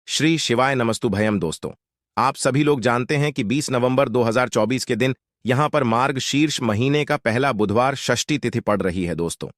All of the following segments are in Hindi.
श्री शिवाय नमस्तुभयम दोस्तों। आप सभी लोग जानते हैं कि 20 नवंबर 2024 के दिन यहां पर मार्गशीर्ष महीने का पहला बुधवार षष्ठी तिथि पड़ रही है। दोस्तों,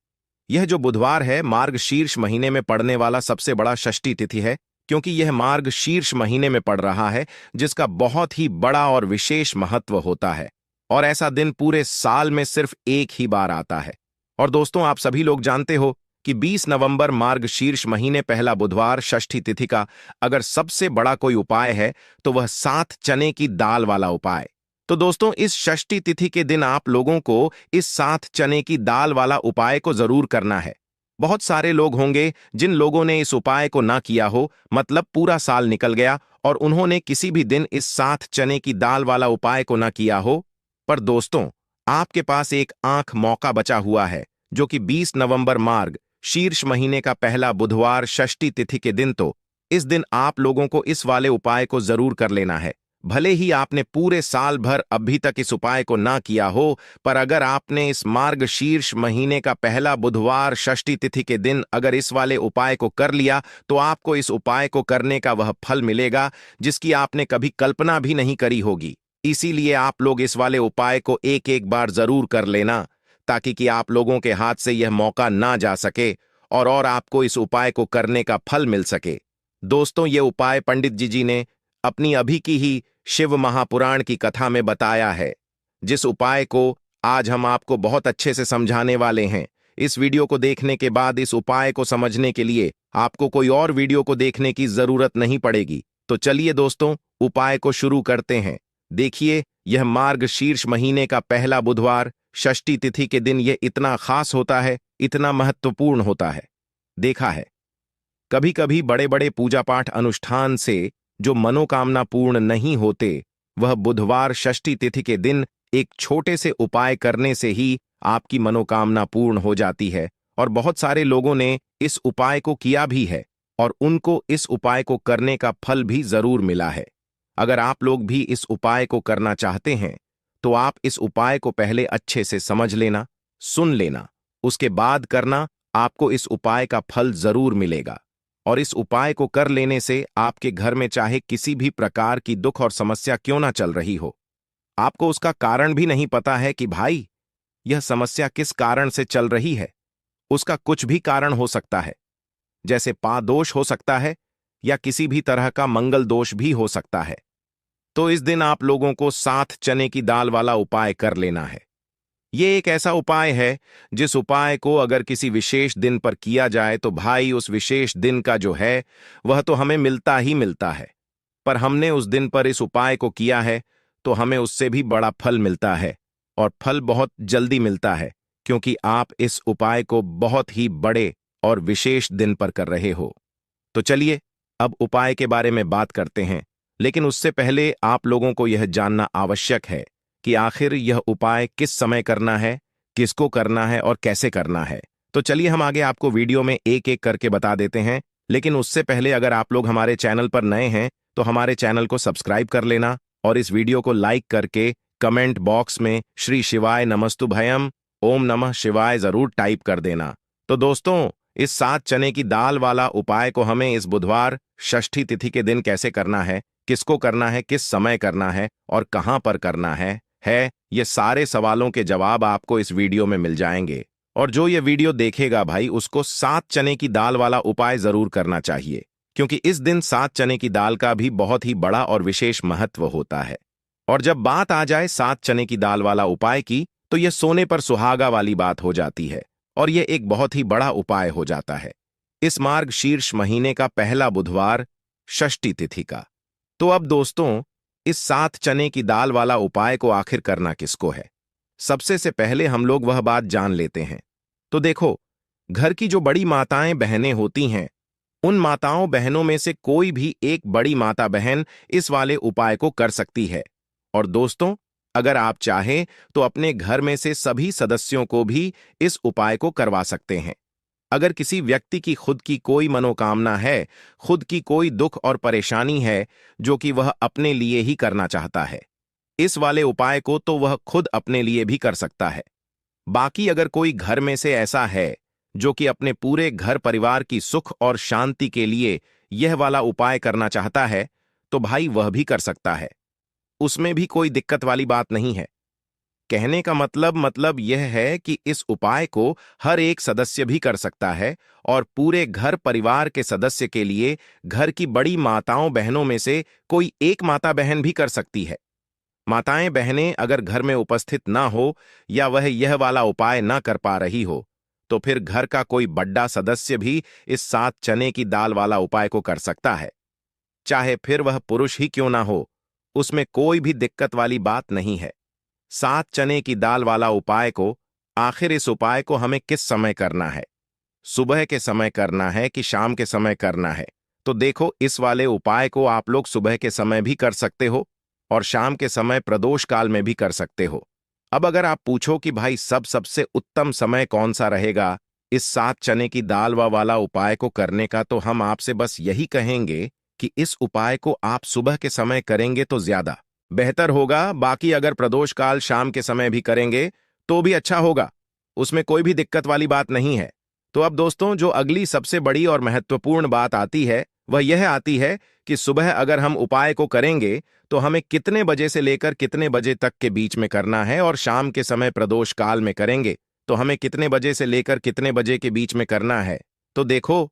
यह जो बुधवार है मार्गशीर्ष महीने में पड़ने वाला सबसे बड़ा षष्ठी तिथि है, क्योंकि यह मार्गशीर्ष महीने में पड़ रहा है, जिसका बहुत ही बड़ा और विशेष महत्व होता है। और ऐसा दिन पूरे साल में सिर्फ एक ही बार आता है। और दोस्तों, आप सभी लोग जानते हो कि 20 नवंबर मार्गशीर्ष महीने पहला बुधवार षष्ठी तिथि का अगर सबसे बड़ा कोई उपाय है तो वह 7 चने की दाल वाला उपाय। तो दोस्तों, इस षष्ठी तिथि के दिन आप लोगों को इस 7 चने की दाल वाला उपाय को जरूर करना है। बहुत सारे लोग होंगे जिन लोगों ने इस उपाय को ना किया हो, मतलब पूरा साल निकल गया और उन्होंने किसी भी दिन इस 7 चने की दाल वाला उपाय को ना किया हो। पर दोस्तों, आपके पास एक आंख मौका बचा हुआ है, जो कि 20 नवंबर मार्ग शीर्ष महीने का पहला बुधवार षष्ठी तिथि के दिन। तो इस दिन आप लोगों को इस वाले उपाय को जरूर कर लेना है। भले ही आपने पूरे साल भर अभी तक इस उपाय को ना किया हो, पर अगर आपने इस मार्ग शीर्ष महीने का पहला बुधवार षष्ठी तिथि के दिन अगर इस वाले उपाय को कर लिया, तो आपको इस उपाय को करने का वह फल मिलेगा जिसकी आपने कभी कल्पना भी नहीं करी होगी। इसीलिए आप लोग इस वाले उपाय को एक एक बार जरूर कर लेना, ताकि कि आप लोगों के हाथ से यह मौका ना जा सके और आपको इस उपाय को करने का फल मिल सके। दोस्तों, ये उपाय पंडित जी ने अपनी अभी की ही शिव महापुराण की कथा में बताया है, जिस उपाय को आज हम आपको बहुत अच्छे से समझाने वाले हैं। इस वीडियो को देखने के बाद इस उपाय को समझने के लिए आपको कोई और वीडियो को देखने की जरूरत नहीं पड़ेगी। तो चलिए दोस्तों, उपाय को शुरू करते हैं। देखिए, यह मार्ग शीर्ष महीने का पहला बुधवार षष्ठी तिथि के दिन यह इतना खास होता है, इतना महत्वपूर्ण होता है। देखा है, कभी कभी बड़े बड़े पूजा पाठ अनुष्ठान से जो मनोकामना पूर्ण नहीं होते, वह बुधवार षष्ठी तिथि के दिन एक छोटे से उपाय करने से ही आपकी मनोकामना पूर्ण हो जाती है। और बहुत सारे लोगों ने इस उपाय को किया भी है और उनको इस उपाय को करने का फल भी जरूर मिला है। अगर आप लोग भी इस उपाय को करना चाहते हैं तो आप इस उपाय को पहले अच्छे से समझ लेना, सुन लेना, उसके बाद करना। आपको इस उपाय का फल जरूर मिलेगा। और इस उपाय को कर लेने से आपके घर में चाहे किसी भी प्रकार की दुख और समस्या क्यों ना चल रही हो, आपको उसका कारण भी नहीं पता है कि भाई यह समस्या किस कारण से चल रही है। उसका कुछ भी कारण हो सकता है, जैसे पादोष हो सकता है या किसी भी तरह का मंगल दोष भी हो सकता है। तो इस दिन आप लोगों को 7 चने की दाल वाला उपाय कर लेना है। ये एक ऐसा उपाय है जिस उपाय को अगर किसी विशेष दिन पर किया जाए तो भाई उस विशेष दिन का जो है वह तो हमें मिलता ही मिलता है। पर हमने उस दिन पर इस उपाय को किया है तो हमें उससे भी बड़ा फल मिलता है, और फल बहुत जल्दी मिलता है, क्योंकि आप इस उपाय को बहुत ही बड़े और विशेष दिन पर कर रहे हो। तो चलिए अब उपाय के बारे में बात करते हैं, लेकिन उससे पहले आप लोगों को यह जानना आवश्यक है कि आखिर यह उपाय किस समय करना है, किसको करना है और कैसे करना है। तो चलिए हम आगे आपको वीडियो में एक एक करके बता देते हैं। लेकिन उससे पहले अगर आप लोग हमारे चैनल पर नए हैं तो हमारे चैनल को सब्सक्राइब कर लेना और इस वीडियो को लाइक करके कमेंट बॉक्स में श्री शिवाय नमस्तुभयम, ओम नमः शिवाय जरूर टाइप कर देना। तो दोस्तों, इस 7 चने की दाल वाला उपाय को हमें इस बुधवार षष्ठी तिथि के दिन कैसे करना है, किसको करना है, किस समय करना है और कहां पर करना है ये सारे सवालों के जवाब आपको इस वीडियो में मिल जाएंगे। और जो ये वीडियो देखेगा भाई, उसको 7 चने की दाल वाला उपाय जरूर करना चाहिए, क्योंकि इस दिन 7 चने की दाल का भी बहुत ही बड़ा और विशेष महत्व होता है। और जब बात आ जाए 7 चने की दाल वाला उपाय की, तो यह सोने पर सुहागा वाली बात हो जाती है और यह एक बहुत ही बड़ा उपाय हो जाता है इस मार्ग शीर्ष महीने का पहला बुधवार षष्ठी तिथि का। तो अब दोस्तों, इस 7 चने की दाल वाला उपाय को आखिर करना किसको है, सबसे से पहले हम लोग वह बात जान लेते हैं। तो देखो, घर की जो बड़ी माताएं बहनें होती हैं, उन माताओं बहनों में से कोई भी एक बड़ी माता बहन इस वाले उपाय को कर सकती है। और दोस्तों, अगर आप चाहें तो अपने घर में से सभी सदस्यों को भी इस उपाय को करवा सकते हैं। अगर किसी व्यक्ति की खुद की कोई मनोकामना है, खुद की कोई दुख और परेशानी है जो कि वह अपने लिए ही करना चाहता है, इस वाले उपाय को तो वह खुद अपने लिए भी कर सकता है। बाकी अगर कोई घर में से ऐसा है जो कि अपने पूरे घर परिवार की सुख और शांति के लिए यह वाला उपाय करना चाहता है तो भाई वह भी कर सकता है, उसमें भी कोई दिक्कत वाली बात नहीं है। कहने का मतलब यह है कि इस उपाय को हर एक सदस्य भी कर सकता है और पूरे घर परिवार के सदस्य के लिए घर की बड़ी माताओं बहनों में से कोई एक माता बहन भी कर सकती है। माताएं बहनें अगर घर में उपस्थित ना हो या वह यह वाला उपाय ना कर पा रही हो तो फिर घर का कोई बड़ा सदस्य भी इस 7 चने की दाल वाला उपाय को कर सकता है, चाहे फिर वह पुरुष ही क्यों ना हो, उसमें कोई भी दिक्कत वाली बात नहीं है। 7 चने की दाल वाला उपाय को आखिर इस उपाय को हमें किस समय करना है, सुबह के समय करना है कि शाम के समय करना है? तो देखो, इस वाले उपाय को आप लोग सुबह के समय भी कर सकते हो और शाम के समय प्रदोष काल में भी कर सकते हो। अब अगर आप पूछो कि भाई सबसे उत्तम समय कौन सा रहेगा इस 7 चने की दाल वाला उपाय को करने का, तो हम आपसे बस यही कहेंगे कि इस उपाय को आप सुबह के समय करेंगे तो ज्यादा बेहतर होगा। बाकी अगर प्रदोष काल शाम के समय भी करेंगे तो भी अच्छा होगा, उसमें कोई भी दिक्कत वाली बात नहीं है। तो अब दोस्तों, जो अगली सबसे बड़ी और महत्वपूर्ण बात आती है वह यह आती है कि सुबह अगर हम उपाय को करेंगे तो हमें कितने बजे से लेकर कितने बजे तक के बीच में करना है, और शाम के समय प्रदोष काल में करेंगे तो हमें कितने बजे से लेकर कितने बजे के बीच में करना है। तो देखो,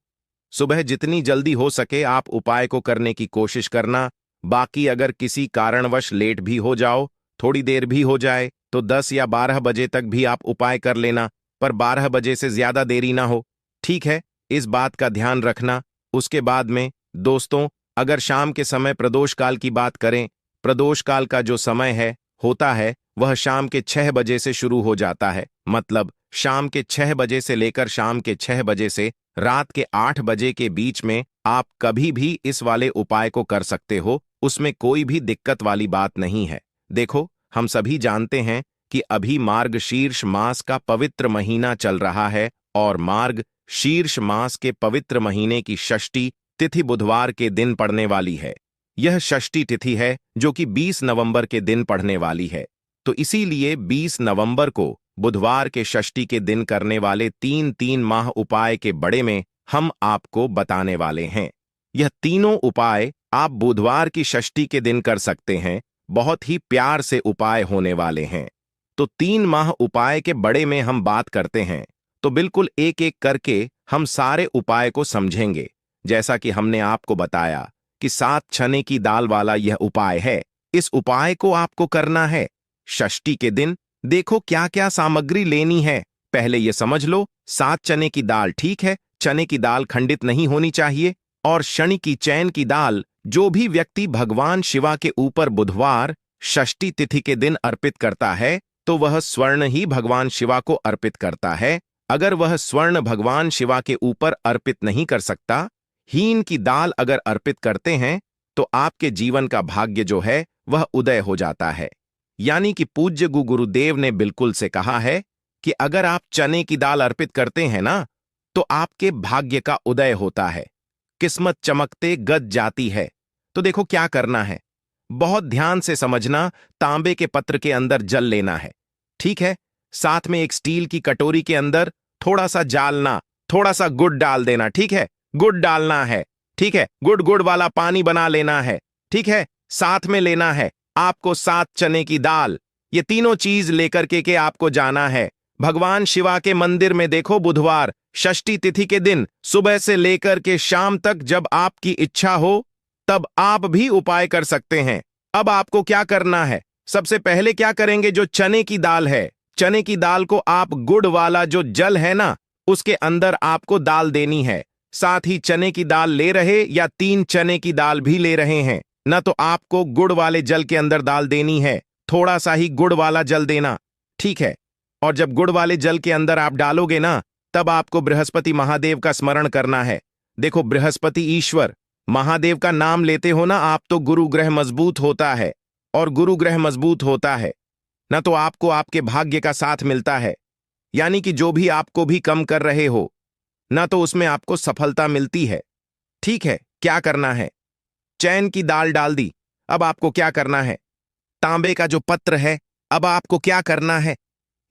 सुबह जितनी जल्दी हो सके आप उपाय को करने की कोशिश करना। बाकी अगर किसी कारणवश लेट भी हो जाओ, थोड़ी देर भी हो जाए, तो 10 या 12 बजे तक भी आप उपाय कर लेना, पर 12 बजे से ज्यादा देरी ना हो, ठीक है? इस बात का ध्यान रखना। उसके बाद में दोस्तों, अगर शाम के समय प्रदोष काल की बात करें, प्रदोष काल का जो समय होता है वह शाम के 6 बजे से शुरू हो जाता है। मतलब शाम के 6 बजे से लेकर शाम के 6 बजे से रात के 8 बजे के बीच में आप कभी भी इस वाले उपाय को कर सकते हो, उसमें कोई भी दिक्कत वाली बात नहीं है। देखो, हम सभी जानते हैं कि अभी मार्गशीर्ष मास का पवित्र महीना चल रहा है और मार्ग शीर्ष मास के पवित्र महीने की षष्ठी तिथि बुधवार के दिन पड़ने वाली है। यह षष्ठी तिथि है जो कि 20 नवंबर के दिन पड़ने वाली है। तो इसीलिए 20 नवंबर को बुधवार के षष्ठी के दिन करने वाले 3 माह उपाय के बड़े में हम आपको बताने वाले हैं। यह तीनों उपाय आप बुधवार की षष्ठी के दिन कर सकते हैं। बहुत ही प्यार से उपाय होने वाले हैं। तो 3 माह उपाय के बड़े में हम बात करते हैं तो बिल्कुल एक एक करके हम सारे उपाय को समझेंगे। जैसा कि हमने आपको बताया कि 7 चने की दाल वाला यह उपाय है। इस उपाय को आपको करना है षष्ठी के दिन। देखो क्या क्या सामग्री लेनी है, पहले ये समझ लो। 7 चने की दाल, ठीक है? चने की दाल खंडित नहीं होनी चाहिए। और शनि की चैन की दाल, जो भी व्यक्ति भगवान शिवा के ऊपर बुधवार षष्ठी तिथि के दिन अर्पित करता है तो वह स्वर्ण ही भगवान शिवा को अर्पित करता है। अगर वह स्वर्ण भगवान शिवा के ऊपर अर्पित नहीं कर सकता, हीन की दाल अगर अर्पित करते हैं तो आपके जीवन का भाग्य जो है वह उदय हो जाता है। यानी कि पूज्य गुरुदेव ने बिल्कुल से कहा है कि अगर आप चने की दाल अर्पित करते हैं ना तो आपके भाग्य का उदय होता है, किस्मत चमकते गज जाती है। तो देखो क्या करना है, बहुत ध्यान से समझना। तांबे के पत्र के अंदर जल लेना है, ठीक है? साथ में एक स्टील की कटोरी के अंदर थोड़ा सा जालना, थोड़ा सा गुड़ डाल देना, ठीक है? गुड़ डालना है, ठीक है? गुड़ वाला पानी बना लेना है, ठीक है? साथ में लेना है आपको 7 चने की दाल। ये तीनों चीज लेकर के आपको जाना है भगवान शिवा के मंदिर में। देखो, बुधवार षष्ठी तिथि के दिन सुबह से लेकर के शाम तक जब आपकी इच्छा हो तब आप भी उपाय कर सकते हैं। अब आपको क्या करना है, सबसे पहले क्या करेंगे, जो चने की दाल है, चने की दाल को आप गुड़ वाला जो जल है ना उसके अंदर आपको दाल देनी है। साथ ही चने की दाल ले रहे या 3 चने की दाल भी ले रहे हैं ना, तो आपको गुड़ वाले जल के अंदर दाल देनी है। थोड़ा सा ही गुड़ वाला जल देना, ठीक है? और जब गुड़ वाले जल के अंदर आप डालोगे ना तब आपको बृहस्पति महादेव का स्मरण करना है। देखो, बृहस्पति ईश्वर महादेव का नाम लेते हो ना आप तो गुरु ग्रह मजबूत होता है, और गुरु ग्रह मजबूत होता है ना तो आपको आपके भाग्य का साथ मिलता है। यानी कि जो भी आपको भी कम कर रहे हो ना तो उसमें आपको सफलता मिलती है, ठीक है? क्या करना है, चैन की दाल डाल दी। अब आपको क्या करना है, तांबे का जो पत्र है, अब आपको क्या करना है,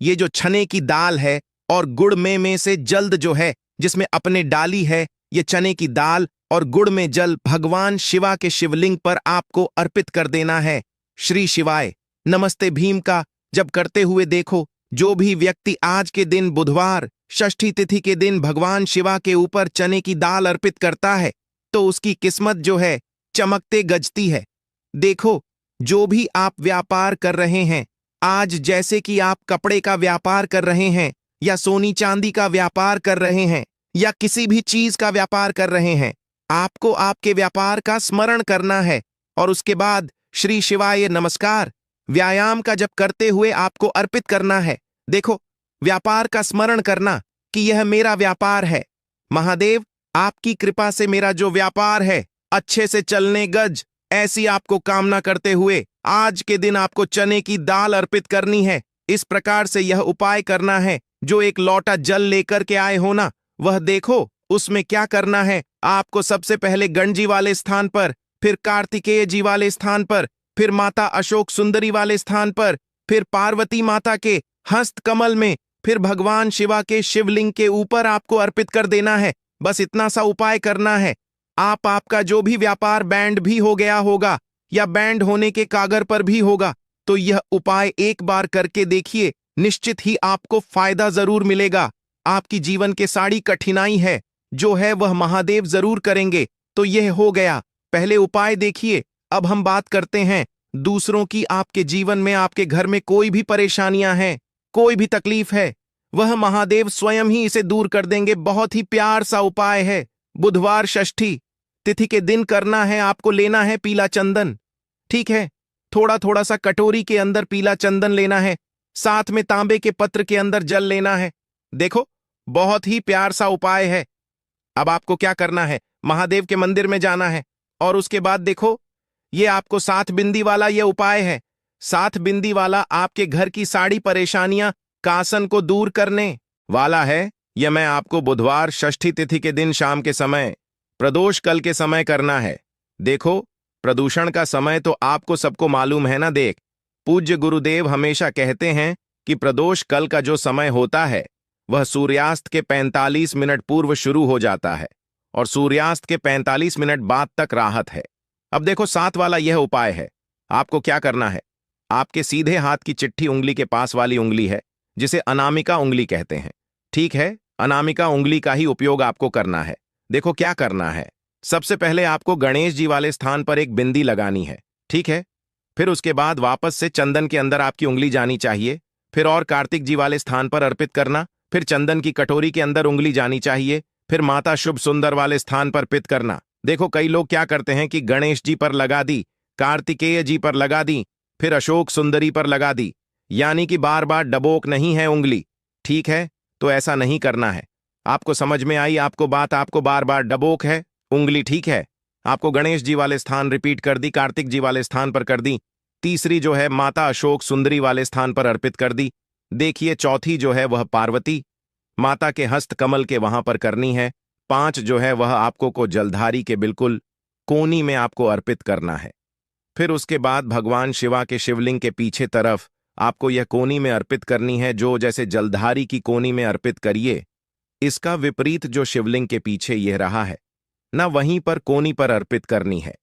ये जो चने की दाल है और गुड़ में से जल्द जो है जिसमें अपने डाली है ये चने की दाल और गुड़ में जल भगवान शिवा के शिवलिंग पर आपको अर्पित कर देना है। श्री शिवाय नमस्ते भीम का जब करते हुए देखो, जो भी व्यक्ति आज के दिन बुधवार षष्ठी तिथि के दिन भगवान शिवा के ऊपर चने की दाल अर्पित करता है तो उसकी किस्मत जो है चमकते गजती है। देखो, जो भी आप व्यापार कर रहे हैं आज, जैसे कि आप कपड़े का व्यापार कर रहे हैं या सोनी चांदी का व्यापार कर रहे हैं या किसी भी चीज का व्यापार कर रहे हैं, आपको आपके व्यापार का स्मरण करना है और उसके बाद श्री शिवाय नमस्कार व्यायाम का जप करते हुए आपको अर्पित करना है। देखो, व्यापार का स्मरण करना कि यह मेरा व्यापार है, महादेव आपकी कृपा से मेरा जो व्यापार है अच्छे से चलने गज, ऐसी आपको कामना करते हुए आज के दिन आपको चने की दाल अर्पित करनी है। इस प्रकार से यह उपाय करना है। जो एक लोटा जल लेकर के आए हो ना, वह देखो उसमें क्या करना है। आपको सबसे पहले गणजी वाले स्थान पर, फिर कार्तिकेय जी वाले स्थान पर, फिर माता अशोक सुंदरी वाले स्थान पर, फिर पार्वती माता के हस्त कमल में, फिर भगवान शिवा के शिवलिंग के ऊपर आपको अर्पित कर देना है। बस इतना सा उपाय करना है। आपका जो भी व्यापार बैंड भी हो गया होगा या बैंड होने के कागर पर भी होगा, तो यह उपाय एक बार करके देखिए, निश्चित ही आपको फायदा जरूर मिलेगा। आपकी जीवन के सारी कठिनाई है जो है वह महादेव जरूर करेंगे। तो यह हो गया पहले उपाय। देखिए, अब हम बात करते हैं दूसरों की। आपके जीवन में, आपके घर में कोई भी परेशानियां हैं, कोई भी तकलीफ है, वह महादेव स्वयं ही इसे दूर कर देंगे। बहुत ही प्यार सा उपाय है। बुधवार षष्ठी तिथि के दिन करना है। आपको लेना है पीला चंदन, ठीक है। थोड़ा थोड़ा सा कटोरी के अंदर पीला चंदन लेना है, साथ में तांबे के पत्र के अंदर जल लेना है। देखो, बहुत ही प्यार सा उपाय है। अब आपको क्या करना है, महादेव के मंदिर में जाना है और उसके बाद देखो, ये आपको 7 बिंदी वाला ये उपाय है। 7 बिंदी वाला आपके घर की सारी परेशानियां कासन को दूर करने वाला है। यह मैं आपको बुधवार षष्ठी तिथि के दिन शाम के समय, प्रदोष कल के समय करना है। देखो, प्रदूषण का समय तो आपको सबको मालूम है ना। देख, पूज्य गुरुदेव हमेशा कहते हैं कि प्रदोष कल का जो समय होता है वह सूर्यास्त के 45 मिनट पूर्व शुरू हो जाता है और सूर्यास्त के 45 मिनट बाद तक राहत है। अब देखो, 7 वाला यह उपाय है। आपको क्या करना है, आपके सीधे हाथ की चिट्ठी उंगली के पास वाली उंगली है जिसे अनामिका उंगली कहते हैं, ठीक है। अनामिका उंगली का ही उपयोग आपको करना है। देखो क्या करना है, सबसे पहले आपको गणेश जी वाले स्थान पर एक बिंदी लगानी है, ठीक है। फिर उसके बाद वापस से चंदन के अंदर आपकी उंगली जानी चाहिए, फिर और कार्तिक जी वाले स्थान पर अर्पित करना, फिर चंदन की कटोरी के अंदर उंगली जानी चाहिए, फिर माता शुभ सुंदर वाले स्थान पर अर्पित करना। देखो, कई लोग क्या करते हैं कि गणेश जी पर लगा दी, कार्तिकेय जी पर लगा दी, फिर अशोक सुंदरी पर लगा दी, यानी कि बार बार डबोक नहीं है उंगली, ठीक है। तो ऐसा नहीं करना है। आपको समझ में आई आपको बात, आपको बार बार डबोक है उंगली, ठीक है। आपको गणेश जी वाले स्थान रिपीट कर दी, कार्तिक जी वाले स्थान पर कर दी, तीसरी जो है माता अशोक सुंदरी वाले स्थान पर अर्पित कर दी। देखिए, चौथी जो है वह पार्वती माता के हस्त कमल के वहां पर करनी है। 5 जो है वह आपको को जलधारी के बिल्कुल कोनी में आपको अर्पित करना है। फिर उसके बाद भगवान शिवा के शिवलिंग के पीछे तरफ आपको यह कोनी में अर्पित करनी है, जो जैसे जलधारी की कोनी में अर्पित करिए, इसका विपरीत जो शिवलिंग के पीछे यह रहा है ना, वहीं पर कोनी पर अर्पित करनी है।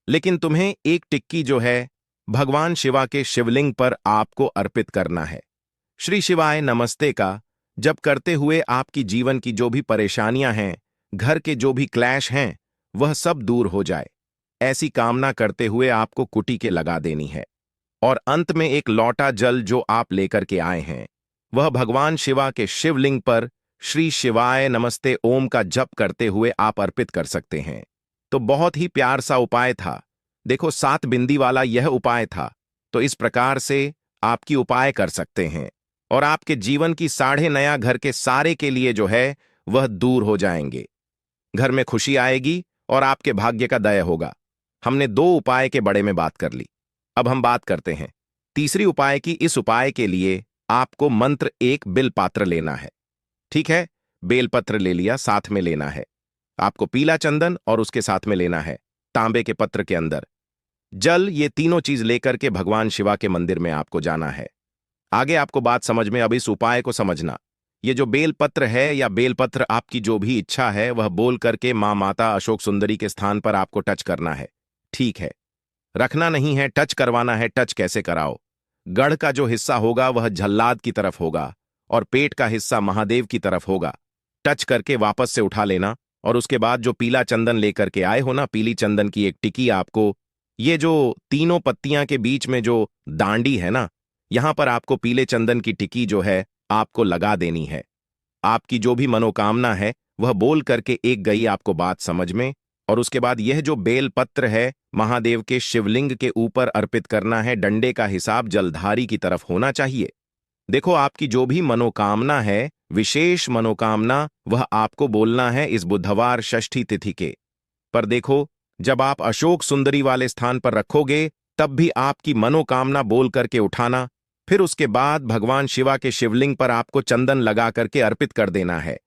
लेकिन तुम्हें एक टिक्की जो है भगवान शिवा के शिवलिंग पर आपको अर्पित करना है। श्री शिवाय नमस्ते का जब करते हुए आपकी जीवन की जो भी परेशानियां हैं, घर के जो भी क्लैश हैं, वह सब दूर हो जाए, ऐसी कामना करते हुए आपको कुटी के लगा देनी है। और अंत में एक लौटा जल जो आप लेकर के आए हैं, वह भगवान शिवा के शिवलिंग पर श्री शिवाय नमस्ते ओम का जप करते हुए आप अर्पित कर सकते हैं। तो बहुत ही प्यार सा उपाय था। देखो, 7 बिंदी वाला यह उपाय था। तो इस प्रकार से आपकी उपाय कर सकते हैं और आपके जीवन की 9.5 घर के सारे के लिए जो है वह दूर हो जाएंगे। घर में खुशी आएगी और आपके भाग्य का दया होगा। हमने 2 उपाय के बड़े में बात कर ली। अब हम बात करते हैं तीसरी उपाय की। इस उपाय के लिए आपको मंत्र 1 बिलपात्र लेना है, ठीक है। बेलपत्र ले लिया, साथ में लेना है आपको पीला चंदन और उसके साथ में लेना है तांबे के पत्र के अंदर जल। ये तीनों चीज लेकर के भगवान शिवा के मंदिर में आपको जाना है। आगे आपको बात समझ में, अब इस उपाय को समझना। ये जो बेलपत्र है या बेलपत्र आपकी जो भी इच्छा है वह बोल करके माँ माता अशोक सुंदरी के स्थान पर आपको टच करना है। ठीक है, रखना नहीं है, टच करवाना है। टच कैसे कराओ? गढ़ का जो हिस्सा होगा वह झल्लाद की तरफ होगा और पेट का हिस्सा महादेव की तरफ होगा। टच करके वापस से उठा लेना और उसके बाद जो पीला चंदन लेकर के आए हो ना, पीली चंदन की एक टिकी आपको, ये जो तीनों पत्तियां के बीच में जो दांडी है ना, यहां पर आपको पीले चंदन की टिकी जो है आपको लगा देनी है। आपकी जो भी मनोकामना है वह बोल करके एक गई आपको बात समझ में। और उसके बाद यह जो बेल पत्र है महादेव के शिवलिंग के ऊपर अर्पित करना है। डंडे का हिसाब जलधारी की तरफ होना चाहिए। देखो, आपकी जो भी मनोकामना है, विशेष मनोकामना, वह आपको बोलना है इस बुधवार षष्ठी तिथि के। पर देखो, जब आप अशोक सुंदरी वाले स्थान पर रखोगे तब भी आपकी मनोकामना बोल करके उठाना। फिर उसके बाद भगवान शिवा के शिवलिंग पर आपको चंदन लगा करके अर्पित कर देना है।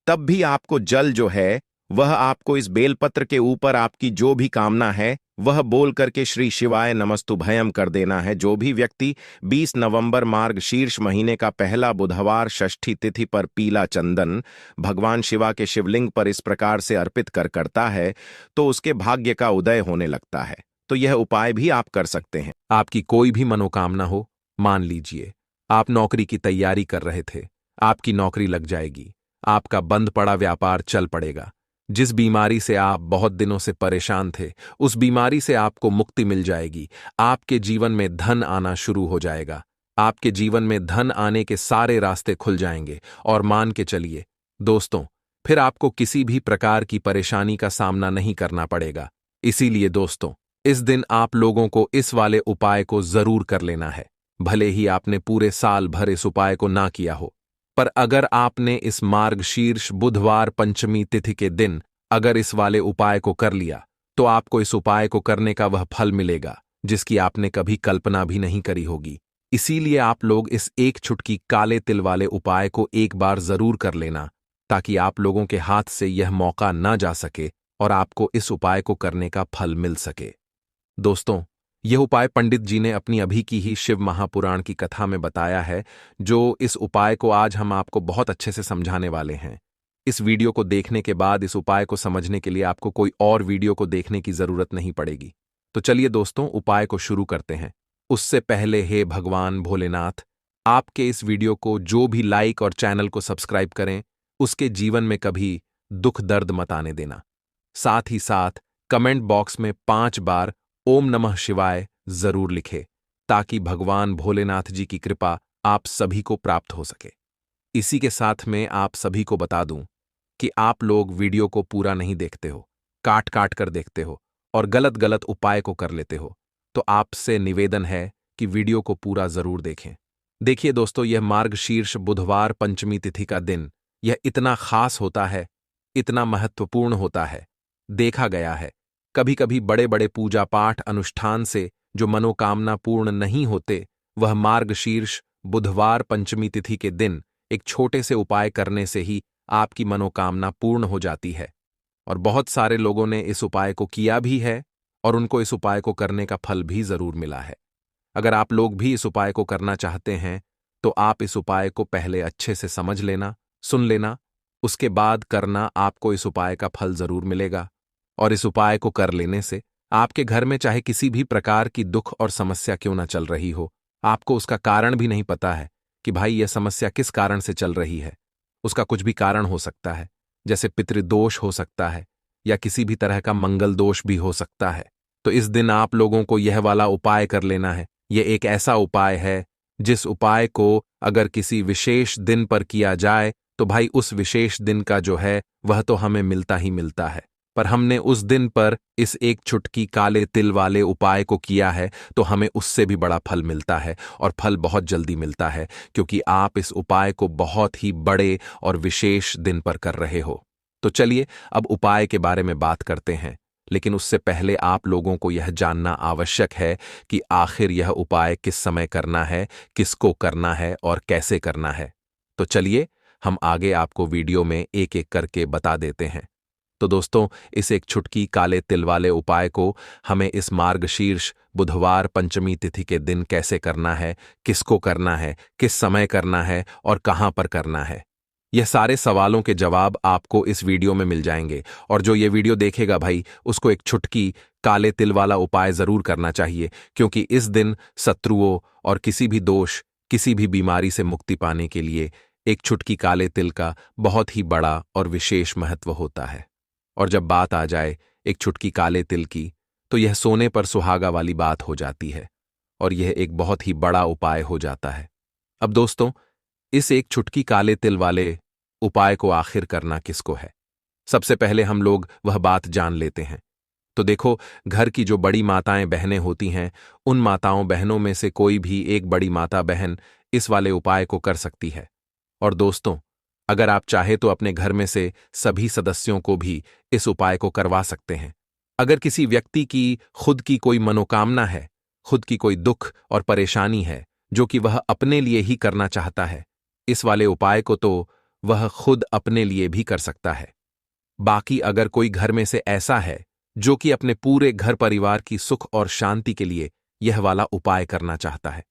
तब भी आपको जल जो है वह आपको इस बेलपत्र के ऊपर आपकी जो भी कामना है वह बोल करके श्री शिवाय नमस्तुभयम कर देना है। जो भी व्यक्ति 20 नवंबर मार्ग शीर्ष महीने का पहला बुधवार षष्ठी तिथि पर पीला चंदन भगवान शिवा के शिवलिंग पर इस प्रकार से अर्पित करता है तो उसके भाग्य का उदय होने लगता है। तो यह उपाय भी आप कर सकते हैं। आपकी कोई भी मनोकामना हो, मान लीजिए आप नौकरी की तैयारी कर रहे थे, आपकी नौकरी लग जाएगी, आपका बंद पड़ा व्यापार चल पड़ेगा। जिस बीमारी से आप बहुत दिनों से परेशान थे, उस बीमारी से आपको मुक्ति मिल जाएगी। आपके जीवन में धन आना शुरू हो जाएगा। आपके जीवन में धन आने के सारे रास्ते खुल जाएंगे। और मान के चलिए दोस्तों, फिर आपको किसी भी प्रकार की परेशानी का सामना नहीं करना पड़ेगा। इसीलिए दोस्तों, इस दिन आप लोगों को इस वाले उपाय को जरूर कर लेना है। भले ही आपने पूरे साल भर इस उपाय को ना किया हो, पर अगर आपने इस मार्गशीर्ष बुधवार पंचमी तिथि के दिन अगर इस वाले उपाय को कर लिया तो आपको इस उपाय को करने का वह फल मिलेगा जिसकी आपने कभी कल्पना भी नहीं करी होगी। इसीलिए आप लोग इस एक चुटकी काले तिल वाले उपाय को एक बार जरूर कर लेना, ताकि आप लोगों के हाथ से यह मौका ना जा सके और आपको इस उपाय को करने का फल मिल सके। दोस्तों, यह उपाय पंडित जी ने अपनी अभी की ही शिव महापुराण की कथा में बताया है, जो इस उपाय को आज हम आपको बहुत अच्छे से समझाने वाले हैं। इस वीडियो को देखने के बाद इस उपाय को समझने के लिए आपको कोई और वीडियो को देखने की जरूरत नहीं पड़ेगी। तो चलिए दोस्तों, उपाय को शुरू करते हैं। उससे पहले हे भगवान भोलेनाथ, आपके इस वीडियो को जो भी लाइक और चैनल को सब्सक्राइब करें, उसके जीवन में कभी दुख दर्द मत आने देना। साथ ही साथ कमेंट बॉक्स में 5 बार ओम नमः शिवाय जरूर लिखे, ताकि भगवान भोलेनाथ जी की कृपा आप सभी को प्राप्त हो सके। इसी के साथ में आप सभी को बता दूं कि आप लोग वीडियो को पूरा नहीं देखते हो, काट काट कर देखते हो और गलत गलत उपाय को कर लेते हो। तो आपसे निवेदन है कि वीडियो को पूरा जरूर देखें। देखिए दोस्तों, यह मार्गशीर्ष बुधवार पंचमी तिथि का दिन यह इतना खास होता है, इतना महत्वपूर्ण होता है। देखा गया है कभी कभी बड़े बड़े पूजा पाठ अनुष्ठान से जो मनोकामना पूर्ण नहीं होते, वह मार्गशीर्ष बुधवार पंचमी तिथि के दिन एक छोटे से उपाय करने से ही आपकी मनोकामना पूर्ण हो जाती है। और बहुत सारे लोगों ने इस उपाय को किया भी है और उनको इस उपाय को करने का फल भी जरूर मिला है। अगर आप लोग भी इस उपाय को करना चाहते हैं तो आप इस उपाय को पहले अच्छे से समझ लेना, सुन लेना, उसके बाद करना। आपको इस उपाय का फल जरूर मिलेगा। और इस उपाय को कर लेने से आपके घर में चाहे किसी भी प्रकार की दुख और समस्या क्यों ना चल रही हो, आपको उसका कारण भी नहीं पता है कि भाई यह समस्या किस कारण से चल रही है। उसका कुछ भी कारण हो सकता है, जैसे पितृदोष हो सकता है या किसी भी तरह का मंगल दोष भी हो सकता है। तो इस दिन आप लोगों को यह वाला उपाय कर लेना है। यह एक ऐसा उपाय है जिस उपाय को अगर किसी विशेष दिन पर किया जाए तो भाई उस विशेष दिन का जो है वह तो हमें मिलता ही मिलता है। पर हमने उस दिन पर इस एक चुटकी काले तिल वाले उपाय को किया है तो हमें उससे भी बड़ा फल मिलता है, और फल बहुत जल्दी मिलता है, क्योंकि आप इस उपाय को बहुत ही बड़े और विशेष दिन पर कर रहे हो। तो चलिए अब उपाय के बारे में बात करते हैं, लेकिन उससे पहले आप लोगों को यह जानना आवश्यक है कि आखिर यह उपाय किस समय करना है, किसको करना है और कैसे करना है। तो चलिए हम आगे आपको वीडियो में एक एक करके बता देते हैं। तो दोस्तों, इस एक चुटकी काले तिल वाले उपाय को हमें इस मार्गशीर्ष बुधवार पंचमी तिथि के दिन कैसे करना है, किसको करना है, किस समय करना है और कहां पर करना है, यह सारे सवालों के जवाब आपको इस वीडियो में मिल जाएंगे। और जो ये वीडियो देखेगा भाई, उसको एक चुटकी काले तिल वाला उपाय जरूर करना चाहिए, क्योंकि इस दिन शत्रुओं और किसी भी दोष, किसी भी बीमारी से मुक्ति पाने के लिए एक चुटकी काले तिल का बहुत ही बड़ा और विशेष महत्व होता है। और जब बात आ जाए एक चुटकी काले तिल की, तो यह सोने पर सुहागा वाली बात हो जाती है और यह एक बहुत ही बड़ा उपाय हो जाता है। अब दोस्तों, इस एक चुटकी काले तिल वाले उपाय को आखिर करना किसको है? सबसे पहले हम लोग वह बात जान लेते हैं। तो देखो, घर की जो बड़ी माताएं बहनें होती हैं, उन माताओं बहनों में से कोई भी एक बड़ी माता बहन इस वाले उपाय को कर सकती है। और दोस्तों, अगर आप चाहे तो अपने घर में से सभी सदस्यों को भी इस उपाय को करवा सकते हैं। अगर किसी व्यक्ति की खुद की कोई मनोकामना है, खुद की कोई दुख और परेशानी है जो कि वह अपने लिए ही करना चाहता है, इस वाले उपाय को तो वह खुद अपने लिए भी कर सकता है। बाकी अगर कोई घर में से ऐसा है जो कि अपने पूरे घर परिवार की सुख और शांति के लिए यह वाला उपाय करना चाहता है,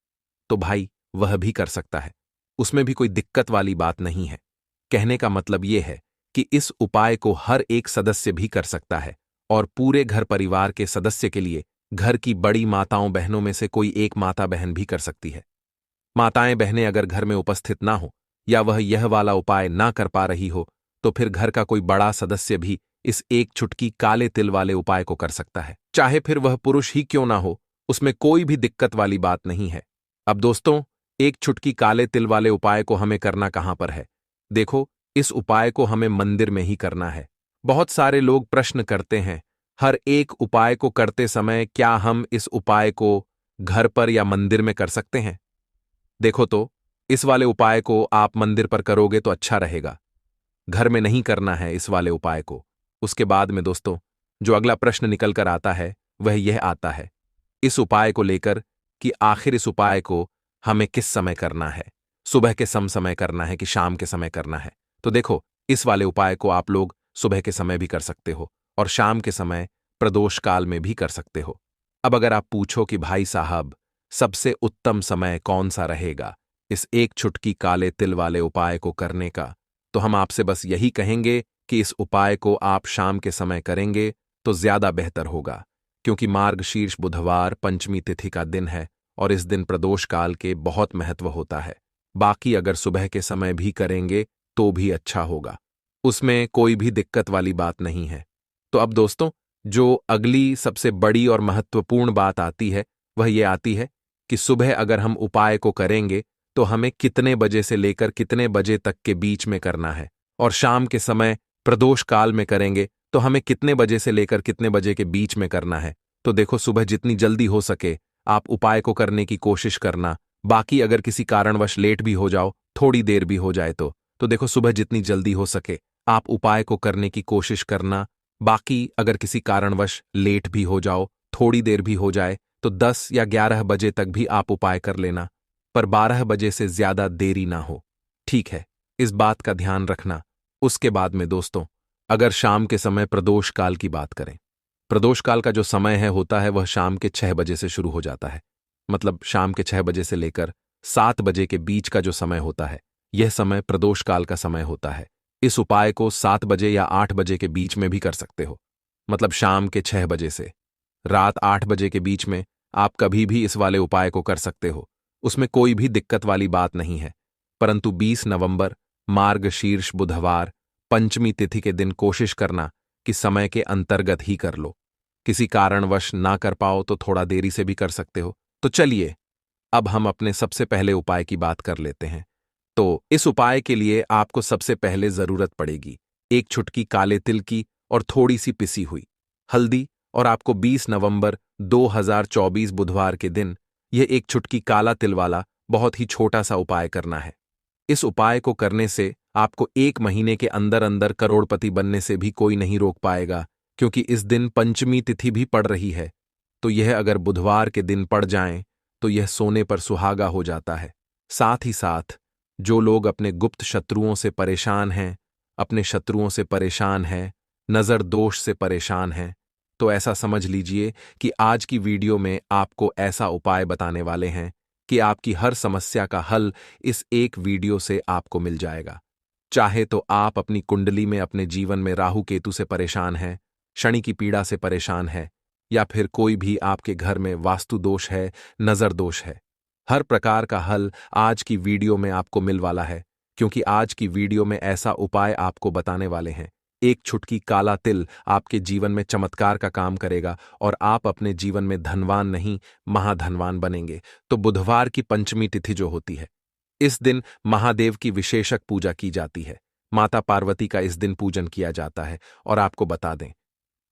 तो भाई वह भी कर सकता है। उसमें भी कोई दिक्कत वाली बात नहीं है। कहने का मतलब यह है कि इस उपाय को हर एक सदस्य भी कर सकता है और पूरे घर परिवार के सदस्य के लिए घर की बड़ी माताओं बहनों में से कोई एक माता बहन भी कर सकती है। माताएं बहनें अगर घर में उपस्थित ना हो या वह यह वाला उपाय ना कर पा रही हो, तो फिर घर का कोई बड़ा सदस्य भी इस एक चुटकी काले तिल वाले उपाय को कर सकता है। चाहे फिर वह पुरुष ही क्यों ना हो, उसमें कोई भी दिक्कत वाली बात नहीं है। अब दोस्तों, एक चुटकी काले तिल वाले उपाय को हमें करना कहां पर है? देखो, इस उपाय को हमें मंदिर में ही करना है। बहुत सारे लोग प्रश्न करते हैं, हर एक उपाय को करते समय क्या हम इस उपाय को घर पर या मंदिर में कर सकते हैं? देखो, तो इस वाले उपाय को आप मंदिर पर करोगे तो अच्छा रहेगा। घर में नहीं करना है इस वाले उपाय को। उसके बाद में दोस्तों, जो अगला प्रश्न निकल कर आता है वह यह आता है इस उपाय को लेकर कि आखिर इस उपाय को हमें किस समय करना है? सुबह के समय करना है कि शाम के समय करना है? तो देखो, इस वाले उपाय को आप लोग सुबह के समय भी कर सकते हो और शाम के समय प्रदोष काल में भी कर सकते हो। अब अगर आप पूछो कि भाई साहब, सबसे उत्तम समय कौन सा रहेगा इस एक चुटकी काले तिल वाले उपाय को करने का, तो हम आपसे बस यही कहेंगे कि इस उपाय को आप शाम के समय करेंगे तो ज्यादा बेहतर होगा, क्योंकि मार्गशीर्ष बुधवार पंचमी तिथि का दिन है और इस दिन प्रदोष काल के बहुत महत्व होता है। बाकी अगर सुबह के समय भी करेंगे तो भी अच्छा होगा, उसमें कोई भी दिक्कत वाली बात नहीं है। तो अब दोस्तों, जो अगली सबसे बड़ी और महत्वपूर्ण बात आती है वह ये आती है कि सुबह अगर हम उपाय को करेंगे तो हमें कितने बजे से लेकर कितने बजे तक के बीच में करना है, और शाम के समय प्रदोष काल में करेंगे तो हमें कितने बजे से लेकर कितने बजे के बीच में करना है। तो देखो, सुबह जितनी जल्दी हो सके आप उपाय को करने की कोशिश करना। बाकी अगर किसी कारणवश लेट भी हो जाओ, थोड़ी देर भी हो जाए तो देखो, सुबह जितनी जल्दी हो सके आप उपाय को करने की कोशिश करना। बाकी अगर किसी कारणवश लेट भी हो जाओ, थोड़ी देर भी हो जाए, तो 10 या 11 बजे तक भी आप उपाय कर लेना, पर 12 बजे से ज्यादा देरी ना हो। ठीक है, इस बात का ध्यान रखना। उसके बाद में दोस्तों, अगर शाम के समय प्रदोष काल की बात करें, प्रदोष काल का जो समय है होता है वह शाम के 6 बजे से शुरू हो जाता है। मतलब शाम के 6 बजे से लेकर 7 बजे के बीच का जो समय होता है, यह समय प्रदोष काल का समय होता है। इस उपाय को 7 बजे या 8 बजे के बीच में भी कर सकते हो। मतलब शाम के 6 बजे से रात 8 बजे के बीच में आप कभी भी इस वाले उपाय को कर सकते हो, उसमें कोई भी दिक्कत वाली बात नहीं है। परंतु 20 नवंबर मार्गशीर्ष बुधवार पंचमी तिथि के दिन कोशिश करना कि समय के अंतर्गत ही कर लो। किसी कारणवश ना कर पाओ तो थोड़ा देरी से भी कर सकते हो। तो चलिए, अब हम अपने सबसे पहले उपाय की बात कर लेते हैं। तो इस उपाय के लिए आपको सबसे पहले जरूरत पड़ेगी एक चुटकी काले तिल की और थोड़ी सी पिसी हुई हल्दी, और आपको 20 नवंबर 2024 बुधवार के दिन यह एक चुटकी काला तिल वाला बहुत ही छोटा सा उपाय करना है। इस उपाय को करने से आपको 1 महीने के अंदर अंदर करोड़पति बनने से भी कोई नहीं रोक पाएगा, क्योंकि इस दिन पंचमी तिथि भी पड़ रही है। तो यह अगर बुधवार के दिन पड़ जाएं तो यह सोने पर सुहागा हो जाता है। साथ ही साथ जो लोग अपने गुप्त शत्रुओं से परेशान हैं, अपने शत्रुओं से परेशान हैं, नजर दोष से परेशान हैं, तो ऐसा समझ लीजिए कि आज की वीडियो में आपको ऐसा उपाय बताने वाले हैं कि आपकी हर समस्या का हल इस एक वीडियो से आपको मिल जाएगा। चाहे तो आप अपनी कुंडली में अपने जीवन में राहु केतु से परेशान हैं, शनि की पीड़ा से परेशान है, या फिर कोई भी आपके घर में वास्तु दोष है, नजर दोष है। हर प्रकार का हल आज की वीडियो में आपको मिल वाला है, क्योंकि आज की वीडियो में ऐसा उपाय आपको बताने वाले हैं। एक छुटकी काला तिल आपके जीवन में चमत्कार का काम करेगा और आप अपने जीवन में धनवान नहीं, महाधनवान बनेंगे। तो बुधवार की पंचमी तिथि जो होती है, इस दिन महादेव की विशेषक पूजा की जाती है। माता पार्वती का इस दिन पूजन किया जाता है। और आपको बता दें,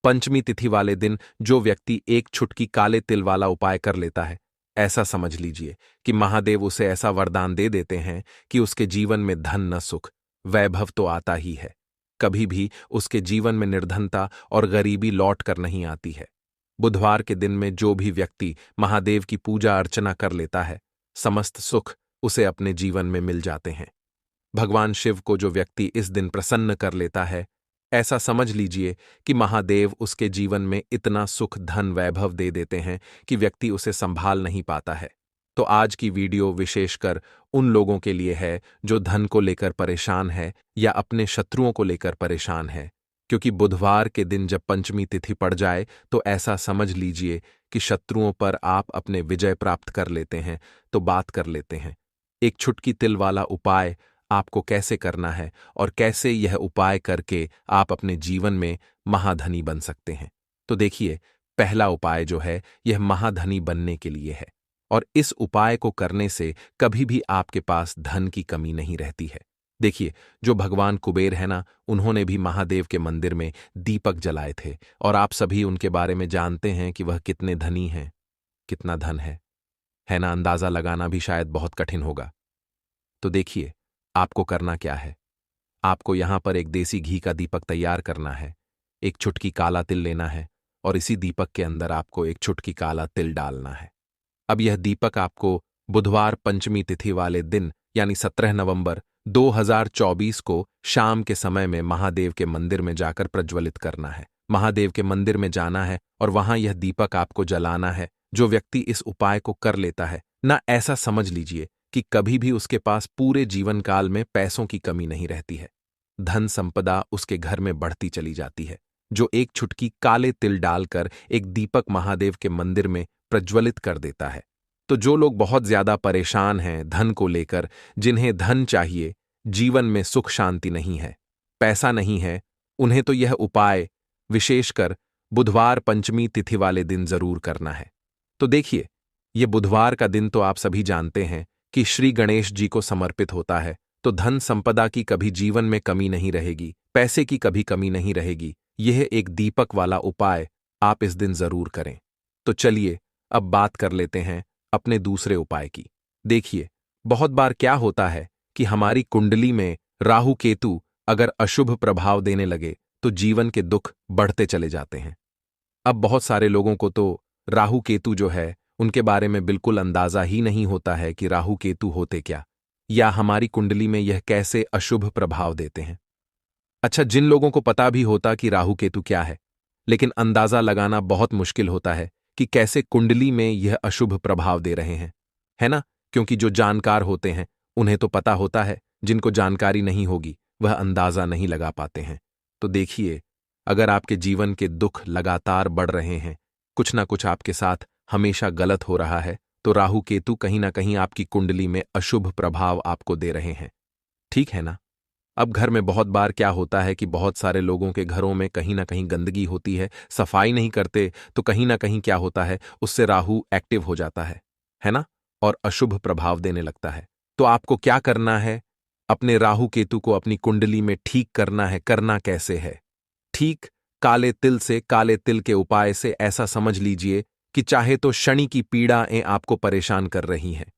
पंचमी तिथि वाले दिन जो व्यक्ति एक छुटकी काले तिल वाला उपाय कर लेता है, ऐसा समझ लीजिए कि महादेव उसे ऐसा वरदान दे देते हैं कि उसके जीवन में धन न सुख, वैभव तो आता ही है, कभी भी उसके जीवन में निर्धनता और गरीबी लौट कर नहीं आती है। बुधवार के दिन में जो भी व्यक्ति महादेव की पूजा अर्चना कर लेता है, समस्त सुख उसे अपने जीवन में मिल जाते हैं। भगवान शिव को जो व्यक्ति इस दिन प्रसन्न कर लेता है, ऐसा समझ लीजिए कि महादेव उसके जीवन में इतना सुख धन वैभव दे देते हैं कि व्यक्ति उसे संभाल नहीं पाता है। तो आज की वीडियो विशेषकर उन लोगों के लिए है जो धन को लेकर परेशान है या अपने शत्रुओं को लेकर परेशान है, क्योंकि बुधवार के दिन जब पंचमी तिथि पड़ जाए तो ऐसा समझ लीजिए कि शत्रुओं पर आप अपने विजय प्राप्त कर लेते हैं। तो बात कर लेते हैं एक छुटकी तिल वाला उपाय आपको कैसे करना है और कैसे यह उपाय करके आप अपने जीवन में महाधनी बन सकते हैं। तो देखिए, पहला उपाय जो है यह महाधनी बनने के लिए है, और इस उपाय को करने से कभी भी आपके पास धन की कमी नहीं रहती है। देखिए, जो भगवान कुबेर है ना, उन्होंने भी महादेव के मंदिर में दीपक जलाए थे, और आप सभी उनके बारे में जानते हैं कि वह कितने धनी हैं, कितना धन है ना। अंदाजा लगाना भी शायद बहुत कठिन होगा। तो देखिए, आपको करना क्या है। आपको यहां पर एक देसी घी का दीपक तैयार करना है, एक छुटकी काला तिल लेना है, और इसी दीपक के अंदर आपको एक छुटकी काला तिल डालना है। अब यह दीपक आपको बुधवार पंचमी तिथि वाले दिन यानी 17 नवंबर 2024 को शाम के समय में महादेव के मंदिर में जाकर प्रज्वलित करना है। महादेव के मंदिर में जाना है और वहां यह दीपक आपको जलाना है। जो व्यक्ति इस उपाय को कर लेता है ना, ऐसा समझ लीजिए कि कभी भी उसके पास पूरे जीवन काल में पैसों की कमी नहीं रहती है। धन संपदा उसके घर में बढ़ती चली जाती है। जो एक छुटकी काले तिल डालकर एक दीपक महादेव के मंदिर में प्रज्वलित कर देता है। तो जो लोग बहुत ज्यादा परेशान हैं धन को लेकर, जिन्हें धन चाहिए, जीवन में सुख शांति नहीं है, पैसा नहीं है, उन्हें तो यह उपाय विशेषकर बुधवार पंचमी तिथि वाले दिन जरूर करना है। तो देखिए, ये बुधवार का दिन तो आप सभी जानते हैं कि श्री गणेश जी को समर्पित होता है, तो धन संपदा की कभी जीवन में कमी नहीं रहेगी, पैसे की कभी कमी नहीं रहेगी। यह एक दीपक वाला उपाय आप इस दिन जरूर करें। तो चलिए अब बात कर लेते हैं अपने दूसरे उपाय की। देखिए, बहुत बार क्या होता है कि हमारी कुंडली में राहु केतु अगर अशुभ प्रभाव देने लगे तो जीवन के दुख बढ़ते चले जाते हैं। अब बहुत सारे लोगों को तो राहु केतु जो है उनके बारे में बिल्कुल अंदाजा ही नहीं होता है कि राहु केतु होते क्या, या हमारी कुंडली में यह कैसे अशुभ प्रभाव देते हैं। अच्छा, जिन लोगों को पता भी होता कि राहु केतु क्या है, लेकिन अंदाजा लगाना बहुत मुश्किल होता है कि कैसे कुंडली में यह अशुभ प्रभाव दे रहे हैं, है ना। क्योंकि जो जानकार होते हैं उन्हें तो पता होता है, जिनको जानकारी नहीं होगी वह अंदाजा नहीं लगा पाते हैं। तो देखिए, अगर आपके जीवन के दुख लगातार बढ़ रहे हैं, कुछ ना कुछ आपके साथ हमेशा गलत हो रहा है, तो राहु केतु कहीं ना कहीं आपकी कुंडली में अशुभ प्रभाव आपको दे रहे हैं, ठीक है ना। अब घर में बहुत बार क्या होता है कि बहुत सारे लोगों के घरों में कहीं ना कहीं गंदगी होती है, सफाई नहीं करते, तो कहीं ना कहीं क्या होता है, उससे राहु एक्टिव हो जाता है ना, और अशुभ प्रभाव देने लगता है। तो आपको क्या करना है, अपने राहु केतु को अपनी कुंडली में ठीक करना है। करना कैसे है? ठीक काले तिल से, काले तिल के उपाय से। ऐसा समझ लीजिए कि चाहे तो शनि की पीड़ाएं आपको परेशान कर रही हैं,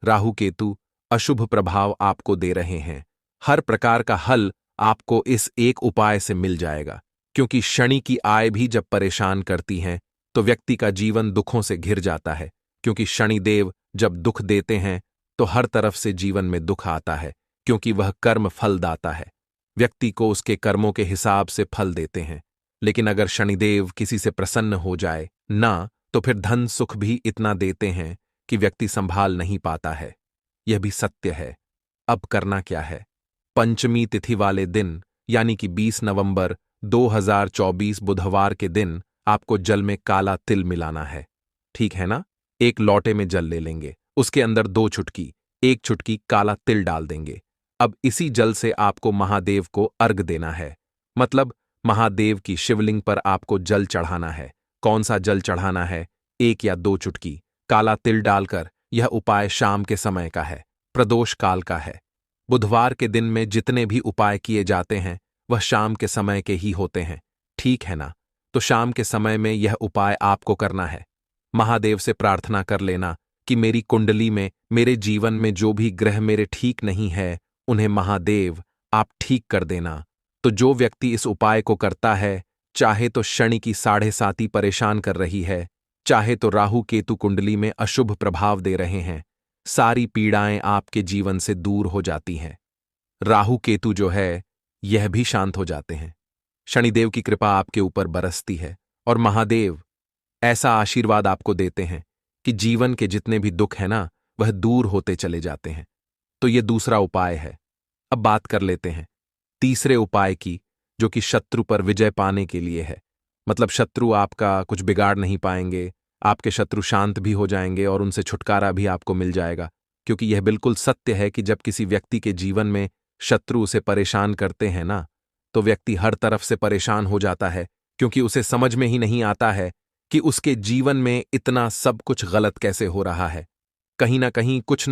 राहु केतु अशुभ प्रभाव आपको दे रहे हैं, हर प्रकार का हल आपको इस एक उपाय से मिल जाएगा। क्योंकि शनि की आय भी जब परेशान करती हैं तो व्यक्ति का जीवन दुखों से घिर जाता है। क्योंकि शनिदेव जब दुख देते हैं तो हर तरफ से जीवन में दुख आता है, क्योंकि वह कर्म फलदाता है, व्यक्ति को उसके कर्मों के हिसाब से फल देते हैं। लेकिन अगर शनिदेव किसी से प्रसन्न हो जाए ना, तो फिर धन सुख भी इतना देते हैं कि व्यक्ति संभाल नहीं पाता है। यह भी सत्य है। अब करना क्या है? पंचमी तिथि वाले दिन यानी कि 20 नवंबर 2024 बुधवार के दिन आपको जल में काला तिल मिलाना है। ठीक है ना? एक लोटे में जल ले लेंगे, उसके अंदर 2 चुटकी, 1 चुटकी काला तिल डाल देंगे। अब इसी जल से आपको महादेव को अर्घ देना है, मतलब महादेव की शिवलिंग पर आपको जल चढ़ाना है। कौन सा जल चढ़ाना है? 1 या 2 चुटकी काला तिल डालकर। यह उपाय शाम के समय का है, प्रदोष काल का है। बुधवार के दिन में जितने भी उपाय किए जाते हैं वह शाम के समय के ही होते हैं, ठीक है ना? तो शाम के समय में यह उपाय आपको करना है। महादेव से प्रार्थना कर लेना कि मेरी कुंडली में, मेरे जीवन में जो भी ग्रह मेरे ठीक नहीं है उन्हें महादेव आप ठीक कर देना। तो जो व्यक्ति इस उपाय को करता है, चाहे तो शनि की 7.5 परेशान कर रही है, चाहे तो राहु केतु कुंडली में अशुभ प्रभाव दे रहे हैं, सारी पीड़ाएं आपके जीवन से दूर हो जाती हैं। राहु केतु जो है यह भी शांत हो जाते हैं। शनिदेव की कृपा आपके ऊपर बरसती है और महादेव ऐसा आशीर्वाद आपको देते हैं कि जीवन के जितने भी दुख हैं ना वह दूर होते चले जाते हैं। तो यह दूसरा उपाय है। अब बात कर लेते हैं तीसरे उपाय की, जो कि शत्रु पर विजय पाने के लिए है। मतलब शत्रु आपका कुछ बिगाड़ नहीं पाएंगे, आपके शत्रु शांत भी हो जाएंगे और उनसे छुटकारा भी आपको मिल जाएगा। क्योंकि यह बिल्कुल सत्य है कि जब किसी व्यक्ति के जीवन में शत्रु उसे परेशान करते हैं ना, तो व्यक्ति हर तरफ से परेशान हो जाता है, क्योंकि उसे समझ में ही नहीं आता है कि उसके जीवन में इतना सब कुछ गलत कैसे हो रहा है। कहीं ना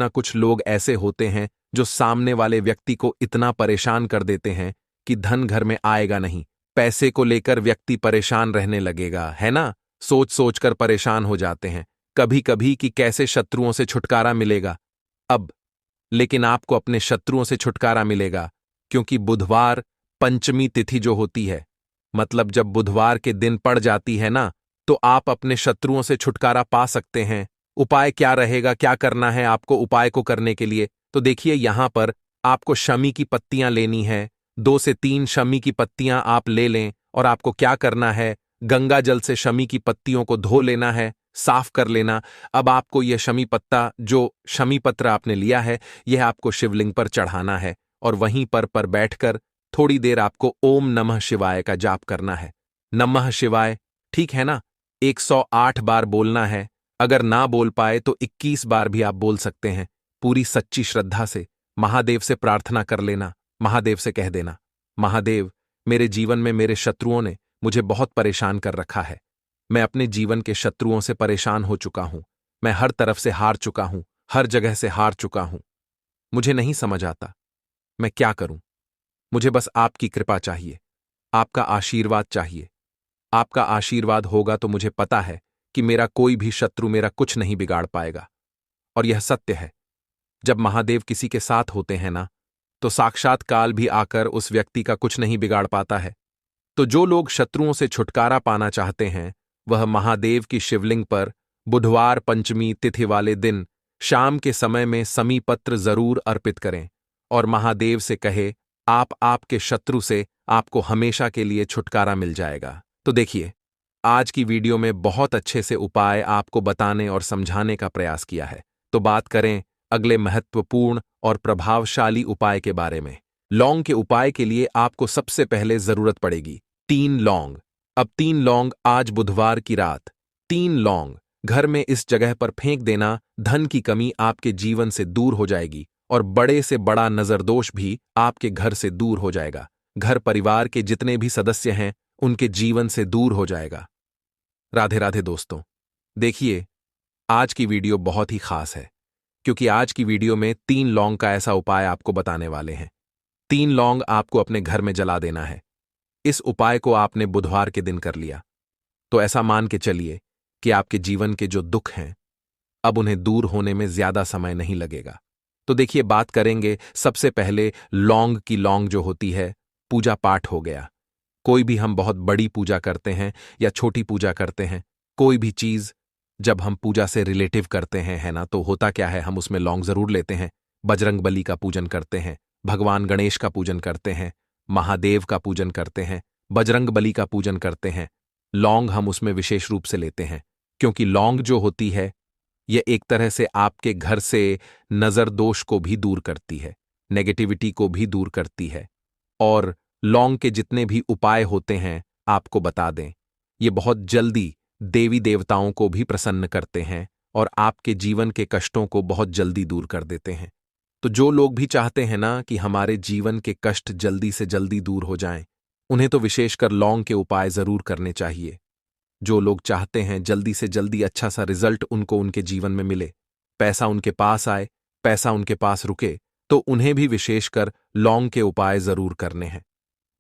कुछ लोग ऐसे होते हैं जो सामने वाले व्यक्ति को इतना परेशान कर देते हैं कि धन घर में आएगा नहीं, पैसे को लेकर व्यक्ति परेशान रहने लगेगा, है ना? सोच सोच कर परेशान हो जाते हैं कभी कभी कि कैसे शत्रुओं से छुटकारा मिलेगा। अब लेकिन आपको अपने शत्रुओं से छुटकारा मिलेगा, क्योंकि बुधवार पंचमी तिथि जो होती है, मतलब जब बुधवार के दिन पड़ जाती है ना, तो आप अपने शत्रुओं से छुटकारा पा सकते हैं। उपाय क्या रहेगा, क्या करना है आपको उपाय को करने के लिए? तो देखिए, यहां पर आपको शमी की पत्तियां लेनी है। 2 से 3 शमी की पत्तियां आप ले लें और आपको क्या करना है, गंगा जल से शमी की पत्तियों को धो लेना है, साफ कर लेना। अब आपको यह शमी पत्ता, जो शमी पत्र आपने लिया है, यह आपको शिवलिंग पर चढ़ाना है और वहीं पर बैठकर थोड़ी देर आपको ओम नमः शिवाय का जाप करना है। नमः शिवाय, ठीक है ना? 108 बार बोलना है। अगर ना बोल पाए तो 21 बार भी आप बोल सकते हैं। पूरी सच्ची श्रद्धा से महादेव से प्रार्थना कर लेना। महादेव से कह देना, महादेव, मेरे जीवन में मेरे शत्रुओं ने मुझे बहुत परेशान कर रखा है। मैं अपने जीवन के शत्रुओं से परेशान हो चुका हूं। मैं हर तरफ से हार चुका हूं, हर जगह से हार चुका हूं। मुझे नहीं समझ आता मैं क्या करूं। मुझे बस आपकी कृपा चाहिए, आपका आशीर्वाद चाहिए। आपका आशीर्वाद होगा तो मुझे पता है कि मेरा कोई भी शत्रु मेरा कुछ नहीं बिगाड़ पाएगा। और यह सत्य है, जब महादेव किसी के साथ होते हैं ना, तो साक्षात काल भी आकर उस व्यक्ति का कुछ नहीं बिगाड़ पाता है। तो जो लोग शत्रुओं से छुटकारा पाना चाहते हैं, वह महादेव की शिवलिंग पर बुधवार पंचमी तिथि वाले दिन शाम के समय में समी पत्र जरूर अर्पित करें और महादेव से कहे, आपके शत्रु से आपको हमेशा के लिए छुटकारा मिल जाएगा। तो देखिए, आज की वीडियो में बहुत अच्छे से उपाय आपको बताने और समझाने का प्रयास किया है। तो बात करें अगले महत्वपूर्ण और प्रभावशाली उपाय के बारे में। लौंग के उपाय के लिए आपको सबसे पहले जरूरत पड़ेगी 3 लौंग। अब 3 लौंग आज बुधवार की रात 3 लौंग घर में इस जगह पर फेंक देना। धन की कमी आपके जीवन से दूर हो जाएगी और बड़े से बड़ा नजरदोष भी आपके घर से दूर हो जाएगा। घर परिवार के जितने भी सदस्य हैं उनके जीवन से दूर हो जाएगा। राधे राधे दोस्तों, देखिए, आज की वीडियो बहुत ही खास है, क्योंकि आज की वीडियो में 3 लौंग का ऐसा उपाय आपको बताने वाले हैं। 3 लौंग आपको अपने घर में जला देना है। इस उपाय को आपने बुधवार के दिन कर लिया तो ऐसा मान के चलिए कि आपके जीवन के जो दुख हैं अब उन्हें दूर होने में ज्यादा समय नहीं लगेगा। तो देखिए, बात करेंगे सबसे पहले लौंग की। लौंग जो होती है, पूजा पाठ हो गया। कोई भी हम बहुत बड़ी पूजा करते हैं या छोटी पूजा करते हैं, कोई भी चीज जब हम पूजा से रिलेटिव करते हैं, है ना, तो होता क्या है, हम उसमें लौंग जरूर लेते हैं। बजरंग बली का पूजन करते हैं, भगवान गणेश का पूजन करते हैं, महादेव का पूजन करते हैं, बजरंग बली का पूजन करते हैं। लौंग हम उसमें विशेष रूप से लेते हैं, क्योंकि लौंग जो होती है यह एक तरह से आपके घर से नजर दोष को भी दूर करती है। नेगेटिविटी को भी दूर करती है। और लौंग के जितने भी उपाय होते हैं आपको बता दें, ये बहुत जल्दी देवी देवताओं को भी प्रसन्न करते हैं और आपके जीवन के कष्टों को बहुत जल्दी दूर कर देते हैं। तो जो लोग भी चाहते हैं ना कि हमारे जीवन के कष्ट जल्दी से जल्दी दूर हो जाएं, उन्हें तो विशेषकर लौंग के उपाय जरूर करने चाहिए। जो लोग चाहते हैं जल्दी से जल्दी अच्छा सा रिजल्ट उनको उनके जीवन में मिले, पैसा उनके पास आए, पैसा उनके पास रुके, तो उन्हें भी विशेषकर लौंग के उपाय जरूर करने हैं।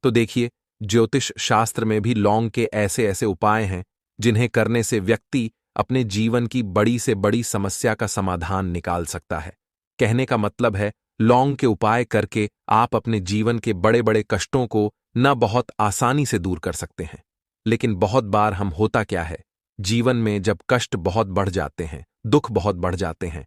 तो देखिए, ज्योतिष शास्त्र में भी लौंग के ऐसे ऐसे उपाय हैं जिन्हें करने से व्यक्ति अपने जीवन की बड़ी से बड़ी समस्या का समाधान निकाल सकता है। कहने का मतलब है, लौंग के उपाय करके आप अपने जीवन के बड़े बड़े कष्टों को न बहुत आसानी से दूर कर सकते हैं। लेकिन बहुत बार हम होता क्या है, जीवन में जब कष्ट बहुत बढ़ जाते हैं, दुख बहुत बढ़ जाते हैं,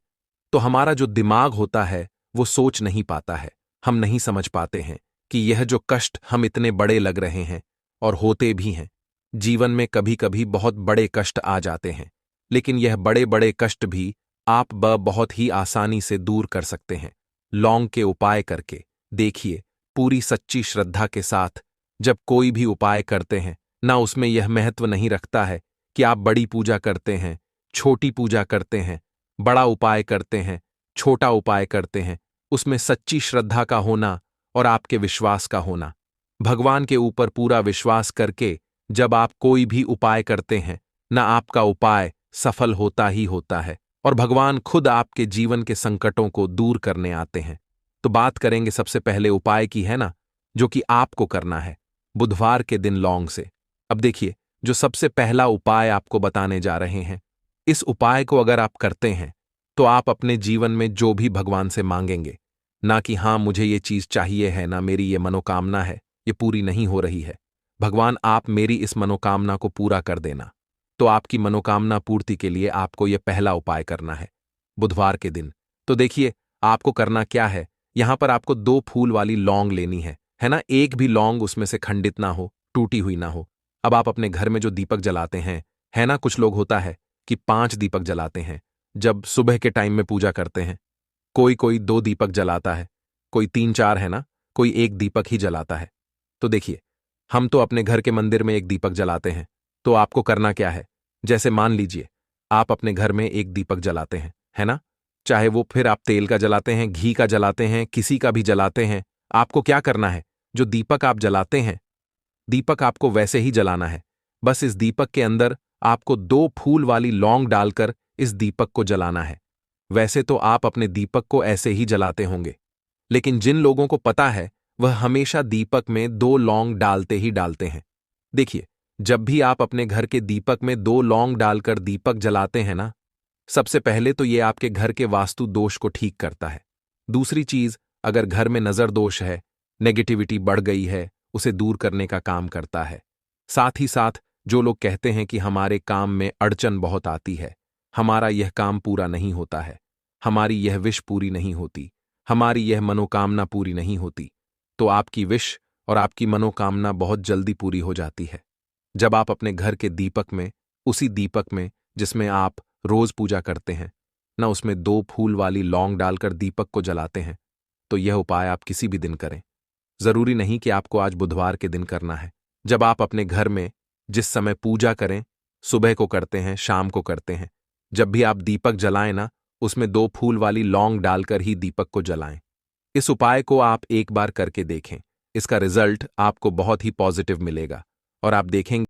तो हमारा जो दिमाग होता है वो सोच नहीं पाता है। हम नहीं समझ पाते हैं कि यह जो कष्ट हम इतने बड़े लग रहे हैं, और होते भी हैं। जीवन में कभी कभी बहुत बड़े कष्ट आ जाते हैं, लेकिन यह बड़े बड़े कष्ट भी आप बहुत ही आसानी से दूर कर सकते हैं लौंग के उपाय करके। देखिए, पूरी सच्ची श्रद्धा के साथ जब कोई भी उपाय करते हैं ना, उसमें यह महत्व नहीं रखता है कि आप बड़ी पूजा करते हैं, छोटी पूजा करते हैं, बड़ा उपाय करते हैं, छोटा उपाय करते हैं। उसमें सच्ची श्रद्धा का होना और आपके विश्वास का होना। भगवान के ऊपर पूरा विश्वास करके जब आप कोई भी उपाय करते हैं ना, आपका उपाय सफल होता ही होता है और भगवान खुद आपके जीवन के संकटों को दूर करने आते हैं। तो बात करेंगे सबसे पहले उपाय की, है ना, जो कि आपको करना है बुधवार के दिन लौंग से। अब देखिए, जो सबसे पहला उपाय आपको बताने जा रहे हैं, इस उपाय को अगर आप करते हैं तो आप अपने जीवन में जो भी भगवान से मांगेंगे, ना कि हाँ मुझे ये चीज चाहिए है, ना मेरी ये मनोकामना है, ये पूरी नहीं हो रही है, भगवान आप मेरी इस मनोकामना को पूरा कर देना। तो आपकी मनोकामना पूर्ति के लिए आपको यह पहला उपाय करना है बुधवार के दिन। तो देखिए, आपको करना क्या है, यहां पर आपको 2 फूल वाली लौंग लेनी है ना। एक भी लौंग उसमें से खंडित ना हो, टूटी हुई ना हो। अब आप अपने घर में जो दीपक जलाते हैं, है ना, कुछ लोग होता है कि 5 दीपक जलाते हैं जब सुबह के टाइम में पूजा करते हैं। कोई 2 दीपक जलाता है, कोई 3-4, है ना, कोई 1 दीपक ही जलाता है। तो देखिए, हम तो अपने घर के मंदिर में 1 दीपक जलाते हैं। तो आपको करना क्या है, जैसे मान लीजिए आप अपने घर में 1 दीपक जलाते हैं, है ना, चाहे वो फिर आप तेल का जलाते हैं, घी का जलाते हैं, किसी का भी जलाते हैं, आपको क्या करना है, जो दीपक आप जलाते हैं, दीपक आपको वैसे ही जलाना है। बस इस दीपक के अंदर आपको 2 फूल वाली लौंग डालकर इस दीपक को जलाना है। वैसे तो आप अपने दीपक को ऐसे ही जलाते होंगे, लेकिन जिन लोगों को पता है वह हमेशा दीपक में 2 लौंग डालते ही डालते हैं। देखिए, जब भी आप अपने घर के दीपक में 2 लौंग डालकर दीपक जलाते हैं ना, सबसे पहले तो ये आपके घर के वास्तु दोष को ठीक करता है। दूसरी चीज, अगर घर में नजर दोष है, नेगेटिविटी बढ़ गई है, उसे दूर करने का काम करता है। साथ ही साथ जो लोग कहते हैं कि हमारे काम में अड़चन बहुत आती है, हमारा यह काम पूरा नहीं होता है, हमारी यह विश पूरी नहीं होती, हमारी यह मनोकामना पूरी नहीं होती, तो आपकी विश और आपकी मनोकामना बहुत जल्दी पूरी हो जाती है जब आप अपने घर के दीपक में, उसी दीपक में जिसमें आप रोज पूजा करते हैं ना, उसमें 2 फूल वाली लौंग डालकर दीपक को जलाते हैं। तो यह उपाय आप किसी भी दिन करें, जरूरी नहीं कि आपको आज बुधवार के दिन करना है। जब आप अपने घर में जिस समय पूजा करें, सुबह को करते हैं, शाम को करते हैं, जब भी आप दीपक जलाएं ना, उसमें 2 फूल वाली लौंग डालकर ही दीपक को जलाएं। इस उपाय को आप एक बार करके देखें, इसका रिजल्ट आपको बहुत ही पॉजिटिव मिलेगा और आप देखेंगे